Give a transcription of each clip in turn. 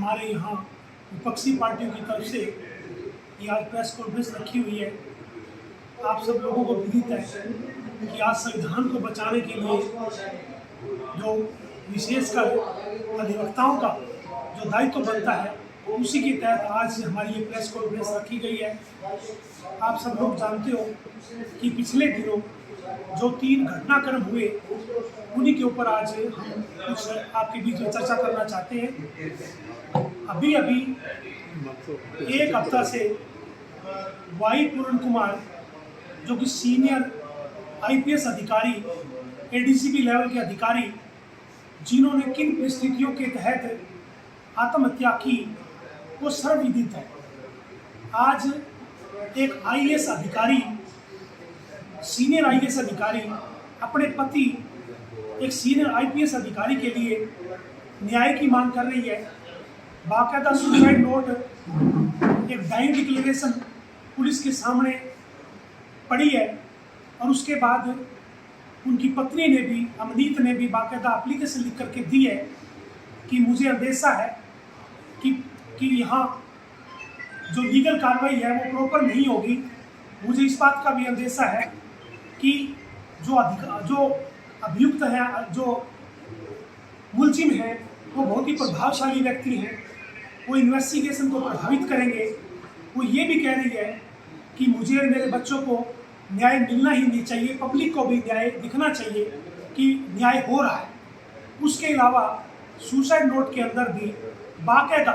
हमारे यहाँ विपक्षी पार्टियों की तरफ से ये आज प्रेस कॉन्फ्रेंस रखी हुई है। आप सब लोगों को विदित है कि आज संविधान को बचाने के लिए जो विशेषकर अधिवक्ताओं का जो दायित्व बनता है, उसी के तहत आज हमारी ये प्रेस कॉन्फ्रेंस रखी गई है। आप सब लोग जानते हो कि पिछले दिनों जो 3 घटनाक्रम हुए, उन्हीं के ऊपर आज हम कुछ आपके बीच में चर्चा करना चाहते हैं। अभी एक हफ्ता से वाई पूर्ण कुमार, जो कि सीनियर आईपीएस अधिकारी, एडीसीपी लेवल के अधिकारी, जिन्होंने किन परिस्थितियों के तहत आत्महत्या की, वो सर्वविदित है। आज एक आईएएस अधिकारी, सीनियर आईएएस अधिकारी अपने पति एक सीनियर आईपीएस अधिकारी के लिए न्याय की मांग कर रही है। बाकायदा सुसाइड नोट, एक डाइंग डिक्लेरेशन पुलिस के सामने पड़ी है, और उसके बाद उनकी पत्नी ने भी, अमनीत ने भी बाकायदा एप्लीकेशन लिख करके दी है कि मुझे अंदेशा है कि यहाँ जो लीगल कार्रवाई है वो प्रॉपर नहीं होगी। मुझे इस बात का भी अंदेशा है कि जो अभियुक्त हैं, जो मुलजिम हैं, वो बहुत ही प्रभावशाली व्यक्ति हैं, वो इन्वेस्टिगेशन को प्रभावित करेंगे। वो ये भी कह रही है कि मुझे और मेरे बच्चों को न्याय मिलना ही नहीं चाहिए, पब्लिक को भी न्याय दिखना चाहिए कि न्याय हो रहा है। उसके अलावा सुसाइड नोट के अंदर भी बाकायदा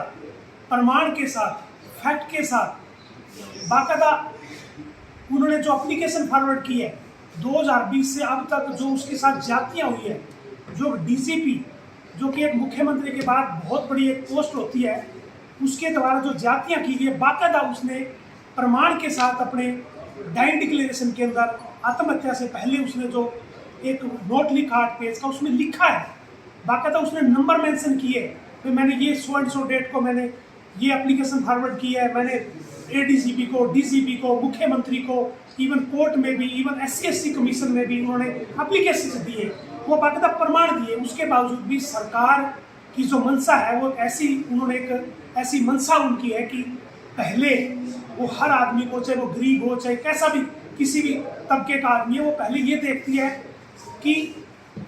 प्रमाण के साथ, फैक्ट के साथ बाकायदा उन्होंने जो एप्लीकेशन फॉरवर्ड की है 2020 से अब तक, जो उसके साथ ज्यादतियाँ हुई है, जो डीसीपी, जो कि एक मुख्यमंत्री के बाद बहुत बड़ी एक पोस्ट होती है, उसके द्वारा जो ज्यादतियाँ की गई, बाकायदा उसने प्रमाण के साथ अपने डाइंग डिक्लेरेशन के अंदर आत्महत्या से पहले उसने जो एक नोट लिखा 8 पेज का, उसमें लिखा है, बाकायदा उसने नंबर मेंशन किए कि मैंने ये 100 डेट को मैंने ये एप्लीकेशन फॉरवर्ड की है, मैंने एडीसीपी को, डीसीपी को, मुख्यमंत्री को, इवन कोर्ट में भी, इवन SC कमीशन में भी उन्होंने एप्लीकेशन दिए, वो बाकायदा प्रमाण दिए। उसके बावजूद भी सरकार की जो मंशा है वो ऐसी मंशा उनकी है कि पहले वो हर आदमी को, चाहे वो गरीब हो, चाहे कैसा भी किसी भी तबके का आदमी है, वो पहले ये देखती है कि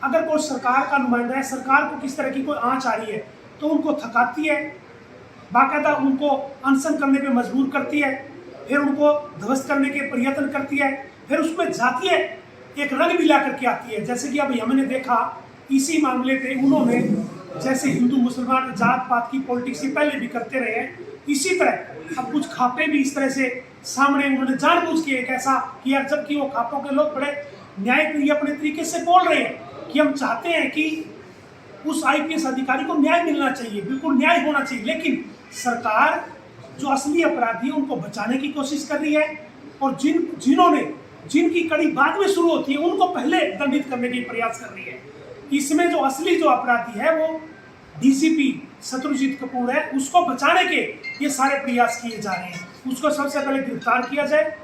अगर कोई सरकार का नुमाइंदा है, सरकार को किस तरह की कोई आंच आ रही है, तो उनको थकाती है, बाकायदा उनको अनशन करने पे मजबूर करती है, फिर उनको ध्वस्त करने के प्रयत्न करती है, फिर उसमें जातीय एक रंग भी ला करके आती है। जैसे कि अभी हमने देखा इसी मामले पे उन्होंने, जैसे हिंदू मुसलमान जात पात की पॉलिटिक्स पहले भी करते रहे हैं, इसी तरह अब कुछ खापे भी इस तरह से सामने उन्होंने जानबूझ के एक ऐसा किया, जबकि वो खापों के लोग बड़े न्यायप्रिय अपने तरीके से बोल रहे हैं कि हम चाहते हैं कि उस आईपीएस अधिकारी को न्याय मिलना चाहिए, बिल्कुल न्याय होना चाहिए, लेकिन सरकार जो असली अपराधी है उनको बचाने की कोशिश कर रही है, और जिनकी कड़ी बाद में शुरू होती है उनको पहले दंडित करने की प्रयास कर रही है। इसमें जो असली जो अपराधी है वो डीसीपी शत्रुजीत कपूर है, उसको बचाने के ये सारे प्रयास किए जा रहे हैं। उसको सबसे पहले गिरफ्तार किया जाए,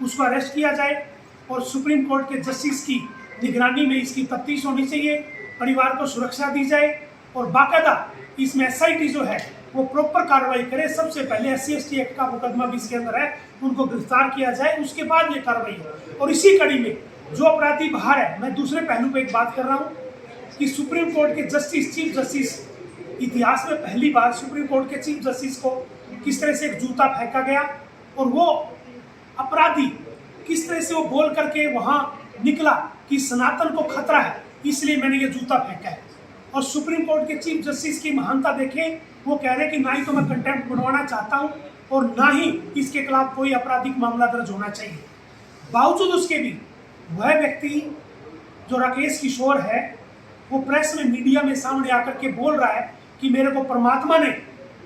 उसको अरेस्ट किया जाए, और सुप्रीम कोर्ट के जस्टिस की निगरानी में इसकी तफ्तीश होनी चाहिए, परिवार को सुरक्षा दी जाए, और बाकायदा इसमें SIT जो है वो प्रॉपर कार्रवाई करे। सबसे पहले SC/ST एक्ट का मुकदमा भी इसके अंदर है, उनको गिरफ्तार किया जाए, उसके बाद ये कार्रवाई हो। और इसी कड़ी में जो अपराधी बाहर है, मैं दूसरे पहलू पे एक बात कर रहा हूँ कि सुप्रीम कोर्ट के जस्टिस, चीफ जस्टिस, इतिहास में पहली बार सुप्रीम कोर्ट के चीफ जस्टिस को किस तरह से एक जूता फेंका गया, और वो अपराधी किस तरह से वो बोल करके वहाँ निकला कि सनातन को खतरा है, इसलिए मैंने ये जूता फेंका है। और सुप्रीम कोर्ट के चीफ जस्टिस की महानता देखें, वो कह रहे हैं कि ना ही तो मैं कंटेम्प्ट बनवाना चाहता हूँ और ना ही इसके खिलाफ कोई आपराधिक मामला दर्ज होना चाहिए। बावजूद उसके भी वह व्यक्ति जो राकेश किशोर है, वो प्रेस में, मीडिया में सामने आकर के बोल रहा है कि मेरे को परमात्मा ने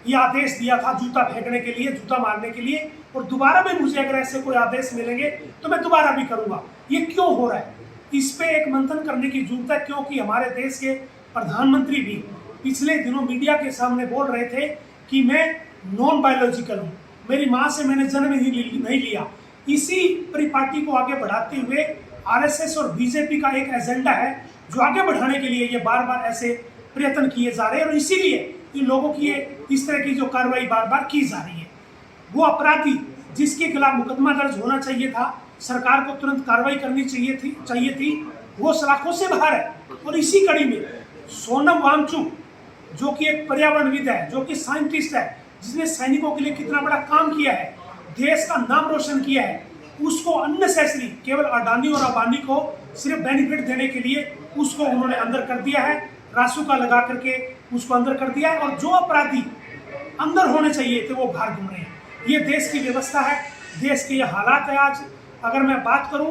ये आदेश दिया था जूता फेंकने के लिए, जूता मारने के लिए, और दोबारा भी मुझे अगर ऐसे कोई आदेश मिलेंगे तो मैं दोबारा भी करूँगा। ये क्यों हो रहा है? इस पे एक मंथन करने की जरूरत है, क्योंकि हमारे देश के प्रधानमंत्री भी पिछले दिनों मीडिया के सामने बोल रहे थे कि मैं नॉन बायोलॉजिकल हूँ, मेरी माँ से मैंने जन्म ही नहीं लिया। इसी परिपाटी को आगे बढ़ाते हुए RSS और बीजेपी का एक एजेंडा है जो आगे बढ़ाने के लिए ये बार बार ऐसे प्रयत्न किए जा रहे हैं, और इसीलिए इन लोगों की इस तरह की जो कार्रवाई बार बार की जा रही है। वो अपराधी जिसके खिलाफ मुकदमा दर्ज होना चाहिए था, सरकार को तुरंत कार्रवाई करनी चाहिए थी, वो सलाखों से बाहर है। और इसी कड़ी में सोनम वांगचुक, जो कि एक पर्यावरणविद है, जो कि साइंटिस्ट है, जिसने सैनिकों के लिए कितना बड़ा काम किया है, देश का नाम रोशन किया है, उसको अननेसेसरी केवल अडानी और अंबानी को सिर्फ बेनिफिट देने के लिए उसको उन्होंने अंदर कर दिया है, रासुका लगा करके उसको अंदर कर दिया है। और जो अपराधी अंदर होने चाहिए थे वो बाहर घूम रहे हैं। ये देश की व्यवस्था है, देश के ये हालात है। आज अगर मैं बात करूं,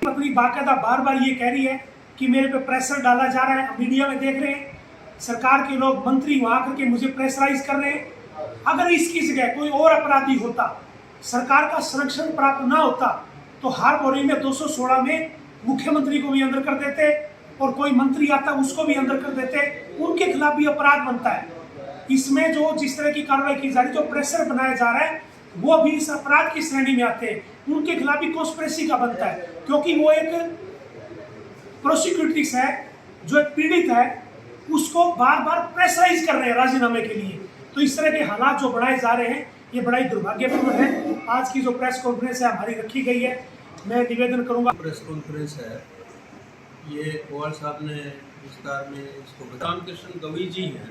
पत्नी बाकायदा बार बार ये कह रही है कि मेरे पे प्रेशर डाला जा रहा है। मीडिया में देख रहे हैं सरकार के लोग, मंत्री वहां करके मुझे प्रेशराइज कर रहे हैं। अगर इसकी जगह कोई और अपराधी होता, सरकार का संरक्षण प्राप्त ना होता, तो हारमोरी में 216 में मुख्यमंत्री को भी अंदर कर देते, और कोई मंत्री आता उसको भी अंदर कर देते, उनके खिलाफ भी अपराध बनता है। इसमें जो जिस तरह की कार्रवाई की जा रही है, जो प्रेशर बनाया जा रहा है, वो भी इस अपराध की श्रेणी में आते हैं। उनके खिलाफ भी कॉन्स्पिरेसी का बनता है, क्योंकि वो एक प्रोसिक्यूटिव है, जो एक पीड़ित है, उसको बार बार प्रेशराइज कर रहे हैं राजीनामे के लिए। तो इस तरह के हालात जो बढ़ाए जा रहे हैं, ये बड़ा ही दुर्भाग्यपूर्ण है। आज की जो प्रेस कॉन्फ्रेंस है हमारी रखी गई है, मैं निवेदन करूंगा। प्रेस कॉन्फ्रेंस है, ये पवार साहब ने विस्तार में इसको रामकृष्ण गवई जी हैं।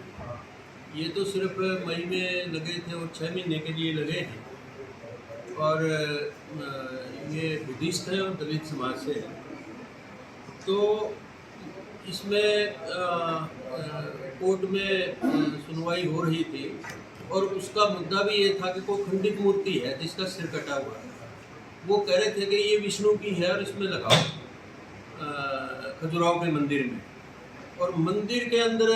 ये तो सिर्फ मई में लगे थे और 6 महीने के लिए लगे हैं, और ये बुद्धिस्ट हैं और दलित समाज से हैं। तो इसमें कोर्ट में सुनवाई हो रही थी, और उसका मुद्दा भी ये था कि कोई खंडित मूर्ति है जिसका सिर कटा हुआ है। वो कह रहे थे कि ये विष्णु की है और इसमें लगाओ खजुराहो के मंदिर में। और मंदिर के अंदर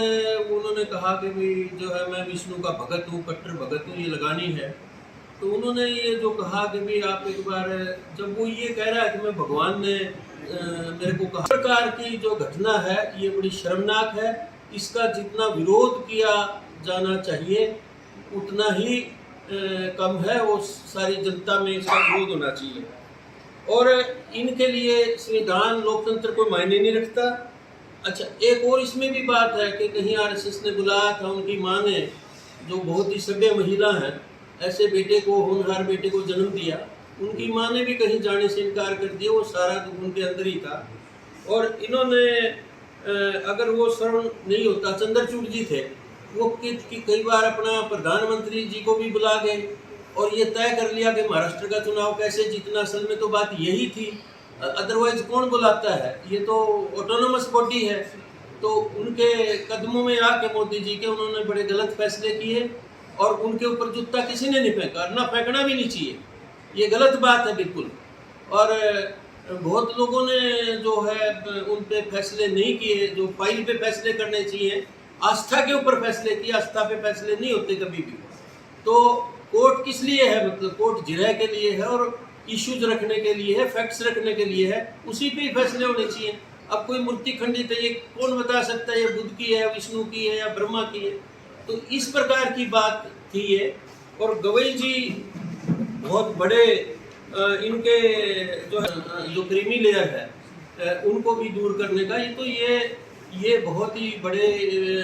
उन्होंने कहा कि भाई जो है मैं विष्णु का भगत हूँ, कट्टर भगत हूँ, ये लगानी है। तो उन्होंने ये जो कहा कि भाई आप एक बार, जब वो ये कह रहा है कि मैं भगवान ने मेरे को कहा, प्रकार की जो घटना है ये बड़ी शर्मनाक है। इसका जितना विरोध किया जाना चाहिए उतना ही कम है, वो सारी जनता में इसका विरोध होना चाहिए। और इनके लिए संविधान लोकतंत्र को मायने नहीं रखता। अच्छा, एक और इसमें भी बात है कि कहीं आरएसएस ने बुलाया था, उनकी माँ ने, जो बहुत ही सभ्य महिला हैं, ऐसे बेटे को, होनहार बेटे को जन्म दिया, उनकी माँ ने भी कहीं जाने से इनकार कर दिया। वो सारा दुख उनके अंदर ही था। और इन्होंने अगर वो शरण नहीं होता, चंद्रचूड़ जी थे, वो कई बार अपना प्रधानमंत्री जी को भी बुला गए और ये तय कर लिया कि महाराष्ट्र का चुनाव कैसे जीतना। असल में तो बात यही थी, अदरवाइज कौन बुलाता है, ये तो ऑटोनोमस बॉडी है। तो उनके कदमों में आके मोदी जी के उन्होंने बड़े गलत फैसले किए, और उनके ऊपर जूता किसी ने नहीं फेंका, ना फेंकना भी नहीं चाहिए, ये गलत बात है बिल्कुल। और बहुत लोगों ने जो है उन पे फैसले नहीं किए, जो फाइल पे फैसले करने चाहिए, आस्था के ऊपर फैसले किए, आस्था पे फैसले नहीं होते कभी भी। तो कोर्ट किस लिए है, मतलब कोर्ट जिरह के लिए है और इश्यूज रखने के लिए है, फैक्ट्स रखने के लिए है, उसी पे ही फैसले होने चाहिए। अब कोई मूर्ति खंडित है, ये कौन बता सकता है ये बुद्ध की है, विष्णु की है या ब्रह्मा की है। तो इस प्रकार की बात थी ये। और गवई जी बहुत बड़े इनके जो क्रीमी लेयर है उनको भी दूर करने का, ये बहुत ही बड़े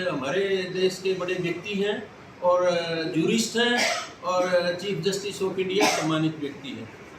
हमारे देश के बड़े व्यक्ति हैं, और जूरिस्ट हैं, और चीफ जस्टिस ऑफ इंडिया सम्मानित व्यक्ति हैं।